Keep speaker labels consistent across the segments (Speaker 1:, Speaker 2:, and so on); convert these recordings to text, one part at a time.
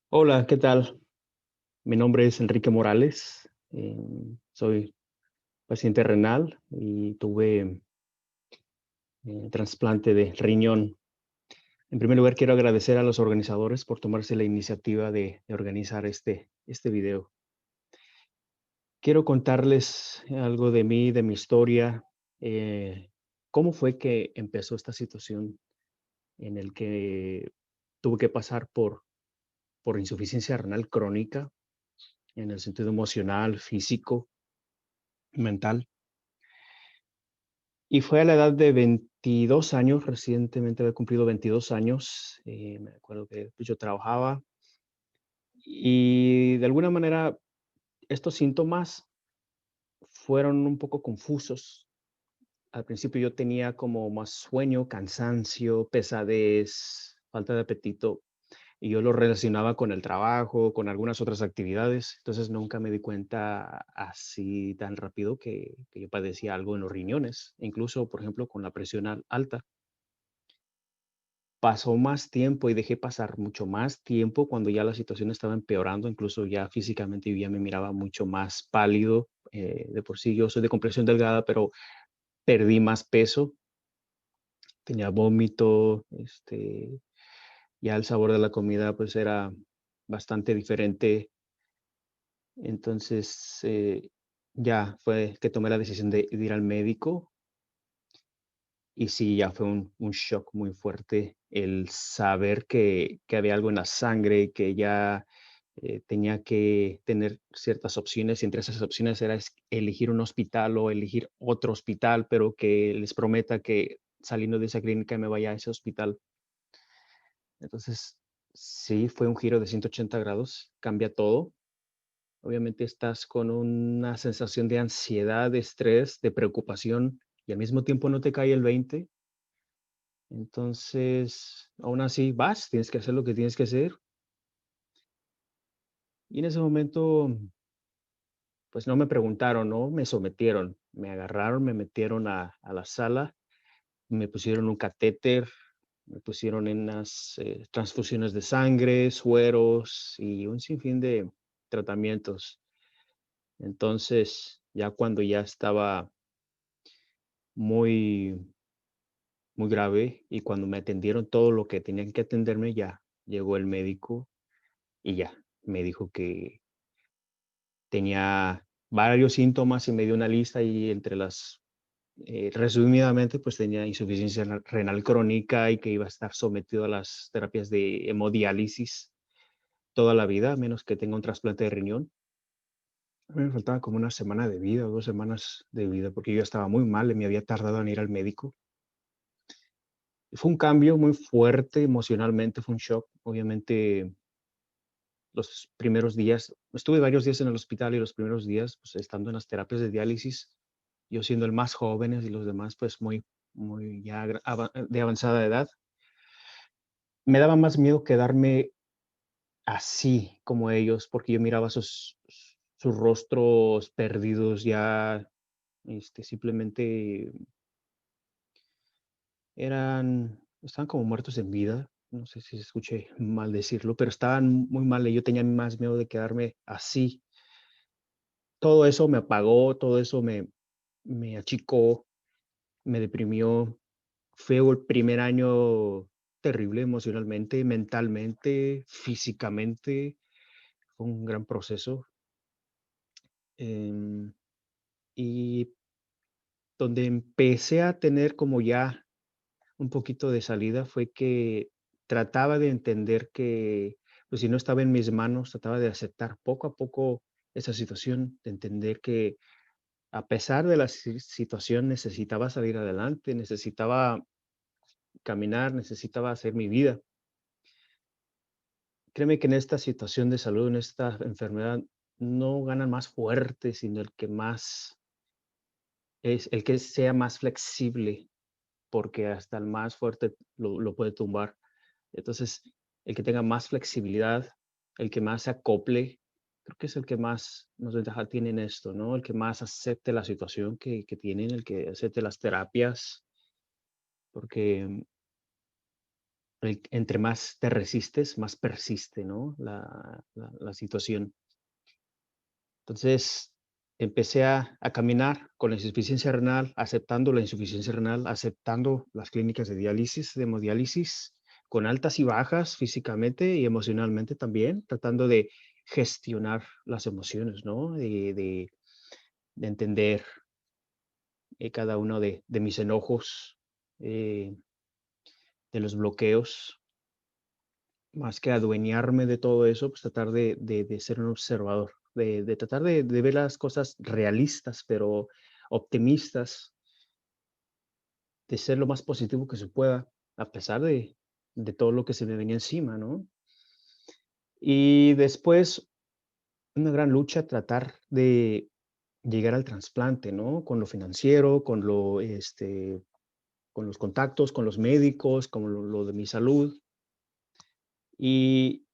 Speaker 1: Hola, ¿qué tal? Mi nombre es Enrique Morales. Soy paciente renal y tuve trasplante de riñón. En primer lugar, quiero agradecer a los organizadores por tomarse la iniciativa de organizar este video. Quiero contarles algo de mí, de mi historia, cómo fue que empezó esta situación en el que tuve que pasar por insuficiencia renal crónica en el sentido emocional, físico, mental. Y fue a la edad de 22 años, recientemente había cumplido 22 años. Me acuerdo que pues, yo trabajaba y de alguna manera estos síntomas fueron un poco confusos. Al principio yo tenía como más sueño, cansancio, pesadez, falta de apetito, y yo lo relacionaba con el trabajo, con algunas otras actividades. Entonces nunca me di cuenta así tan rápido que yo padecía algo en los riñones, incluso, por ejemplo, con la presión alta. Pasó más tiempo y dejé pasar mucho más tiempo cuando ya la situación estaba empeorando, incluso ya físicamente yo ya me miraba mucho más pálido. De por sí yo soy de complexión delgada, pero perdí más peso, tenía vómito, ya el sabor de la comida pues era bastante diferente. Entonces ya fue que tomé la decisión de ir al médico. Y sí, ya fue un shock muy fuerte el saber que había algo en la sangre, que ya tenía que tener ciertas opciones, y entre esas opciones era elegir un hospital o elegir otro hospital, pero que les prometa que saliendo de esa clínica me vaya a ese hospital. Entonces, sí, fue un giro de 180 grados, cambia todo. Obviamente estás con una sensación de ansiedad, de estrés, de preocupación, y al mismo tiempo no te cae el 20. Entonces, aún así vas, tienes que hacer lo que tienes que hacer. Y en ese momento, pues no me preguntaron, ¿no? Me sometieron, me agarraron, me metieron a la sala, me pusieron un catéter, me pusieron en unas transfusiones de sangre, sueros y un sinfín de tratamientos. Entonces, ya cuando ya estaba muy, muy grave y cuando me atendieron todo lo que tenían que atenderme, ya llegó el médico y ya me dijo que tenía varios síntomas y me dio una lista y entre las, resumidamente, pues tenía insuficiencia renal crónica y que iba a estar sometido a las terapias de hemodiálisis toda la vida, a menos que tenga un trasplante de riñón. A mí me faltaba como una semana de vida o 2 semanas de vida porque yo estaba muy mal y me había tardado en ir al médico. Y fue un cambio muy fuerte emocionalmente, fue un shock. Obviamente, los primeros días, estuve varios días en el hospital y los primeros días, pues estando en las terapias de diálisis, yo siendo el más jóvenes y los demás, pues muy ya de avanzada edad, me daba más miedo quedarme así como ellos, porque yo miraba sus rostros perdidos ya, simplemente estaban como muertos en vida. No sé si se escuche mal decirlo, pero estaban muy mal y yo tenía más miedo de quedarme así. Todo eso me apagó, todo eso me achicó, me deprimió. Fue el primer año terrible emocionalmente, mentalmente, físicamente. Fue un gran proceso. em, y donde empecé a tener como ya un poquito de salida fue que trataba de entender que, pues, si no estaba en mis manos, trataba de aceptar poco a poco esa situación, de entender que a pesar de la situación necesitaba salir adelante, necesitaba caminar, necesitaba hacer mi vida. Créeme que en esta situación de salud, en esta enfermedad, no gana más fuerte, sino el que más es el que sea más flexible, porque hasta el más fuerte lo puede tumbar. Entonces, el que tenga más flexibilidad, el que más se acople, creo que es el que más ventaja tiene en esto, ¿no? El que más acepte la situación que tienen, el que acepte las terapias, porque entre más te resistes, más persiste, ¿no? La situación. Entonces, empecé a caminar con la insuficiencia renal, aceptando la insuficiencia renal, aceptando las clínicas de diálisis, de hemodiálisis, con altas y bajas físicamente y emocionalmente también, tratando de gestionar las emociones, ¿no? De entender cada uno de mis enojos, eh, de los bloqueos, más que adueñarme de todo eso, pues tratar de ser un observador, de tratar de ver las cosas realistas, pero optimistas, de ser lo más positivo que se pueda, a pesar de todo lo que se me venía encima, ¿no? Y después, una gran lucha, tratar de llegar al trasplante, ¿no? Con lo financiero, con los contactos, con los médicos, con lo de mi salud. Y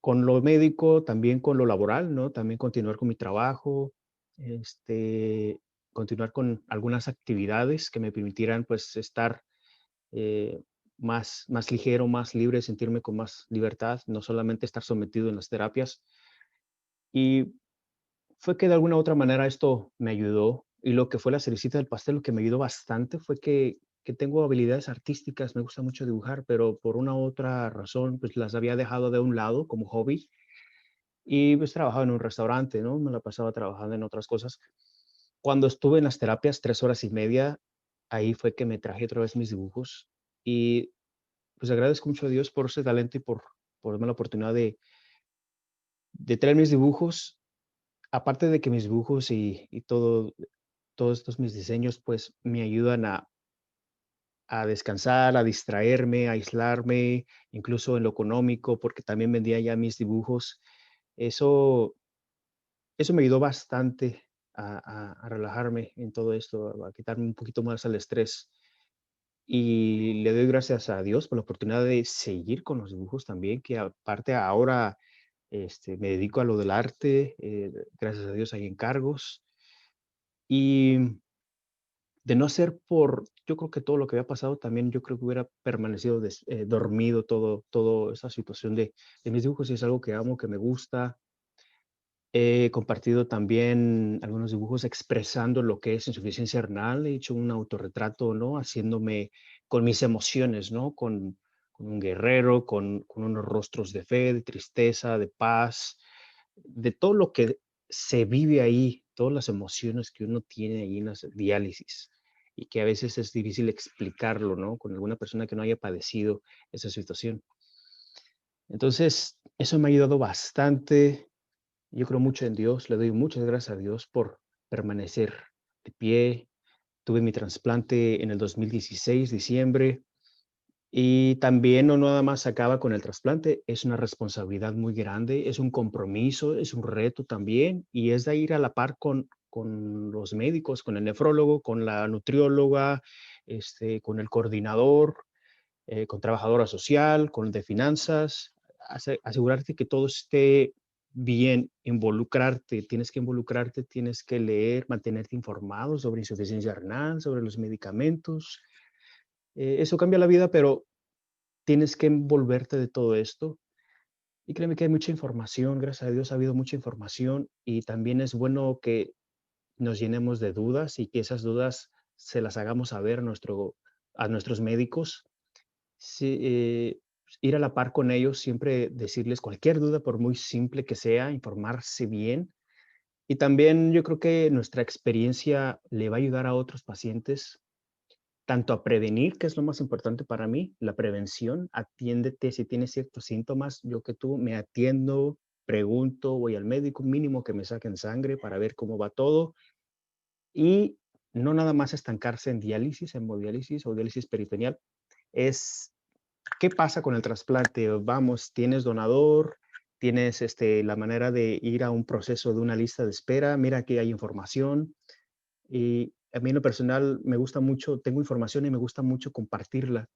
Speaker 1: con lo médico, también con lo laboral, ¿no? También continuar con mi trabajo, este, continuar con algunas actividades que me permitieran, pues, estar, eh, más ligero, más libre, sentirme con más libertad, no solamente estar sometido en las terapias. Y fue que de alguna u otra manera esto me ayudó, y lo que fue la cerecita del pastel, lo que me ayudó bastante fue que tengo habilidades artísticas, me gusta mucho dibujar, pero por una u otra razón, pues, las había dejado de un lado como hobby. Y, pues, trabajaba en un restaurante, ¿no? Me la pasaba trabajando en otras cosas. Cuando estuve en las terapias 3 horas y media, ahí fue que me traje otra vez mis dibujos. Y, pues, agradezco mucho a Dios por ese talento y por darme la oportunidad de traer mis dibujos. Aparte de que mis dibujos y todos estos mis diseños, pues, me ayudan a descansar, a distraerme, a aislarme, incluso en lo económico, porque también vendía ya mis dibujos. Eso Eso me ayudó bastante a relajarme en todo esto, a quitarme un poquito más el estrés. Y le doy gracias a Dios por la oportunidad de seguir con los dibujos también, que aparte ahora, me dedico a lo del arte, gracias a Dios hay encargos. Y de no ser por, yo creo que todo lo que había pasado también, yo creo que hubiera permanecido dormido toda esa situación de mis dibujos, y es algo que amo, que me gusta. He compartido también algunos dibujos expresando lo que es insuficiencia renal. He hecho un autorretrato, ¿no? Haciéndome con mis emociones, ¿no? Con un guerrero, con unos rostros de fe, de tristeza, de paz, de todo lo que se vive ahí, todas las emociones que uno tiene ahí en las diálisis y que a veces es difícil explicarlo, ¿no? Con alguna persona que no haya padecido esa situación. Entonces, eso me ha ayudado bastante. Yo creo mucho en Dios, le doy muchas gracias a Dios por permanecer de pie. Tuve mi trasplante en el 2016, diciembre, y también no nada más acaba con el trasplante, es una responsabilidad muy grande, es un compromiso, es un reto también, y es de ir a la par con los médicos, con el nefrólogo, con la nutrióloga, con el coordinador, con trabajadora social, con el de finanzas, asegurarte que todo esté bien, involucrarte, tienes que leer, mantenerte informado sobre insuficiencia renal, sobre los medicamentos. Eso cambia la vida, pero tienes que envolverte de todo esto. Y créeme que hay mucha información, gracias a Dios ha habido mucha información y también es bueno que nos llenemos de dudas y que esas dudas se las hagamos saber a nuestros médicos. Sí, ir a la par con ellos, siempre decirles cualquier duda, por muy simple que sea, informarse bien. Y también yo creo que nuestra experiencia le va a ayudar a otros pacientes, tanto a prevenir, que es lo más importante para mí, la prevención, atiéndete si tienes ciertos síntomas, yo que tú me atiendo, pregunto, voy al médico, mínimo que me saquen sangre para ver cómo va todo y no nada más estancarse en diálisis, hemodiálisis o diálisis peritoneal, es ¿qué pasa con el trasplante? Vamos, tienes donador, tienes la manera de ir a un proceso de una lista de espera, mira que hay información. Y a mí en lo personal me gusta mucho, tengo información y me gusta mucho compartirla,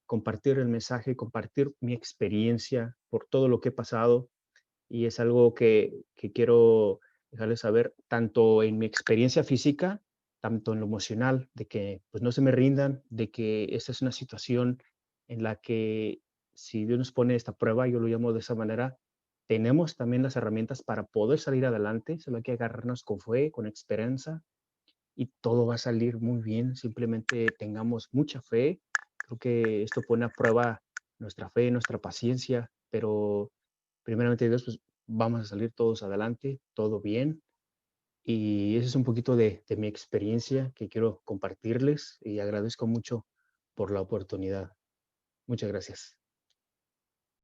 Speaker 1: compartir el mensaje, compartir mi experiencia por todo lo que he pasado. Y es algo que quiero dejarles saber, tanto en mi experiencia física, tanto en lo emocional, de que pues no se me rindan, de que esta es una situación en la que si Dios nos pone esta prueba, yo lo llamo de esa manera, tenemos también las herramientas para poder salir adelante, solo hay que agarrarnos con fe, con esperanza y todo va a salir muy bien. Simplemente tengamos mucha fe. Creo que esto pone a prueba nuestra fe, nuestra paciencia, pero primeramente Dios, pues vamos a salir todos adelante, todo bien. Y ese es un poquito de mi experiencia que quiero compartirles y agradezco mucho por la oportunidad. Muchas gracias.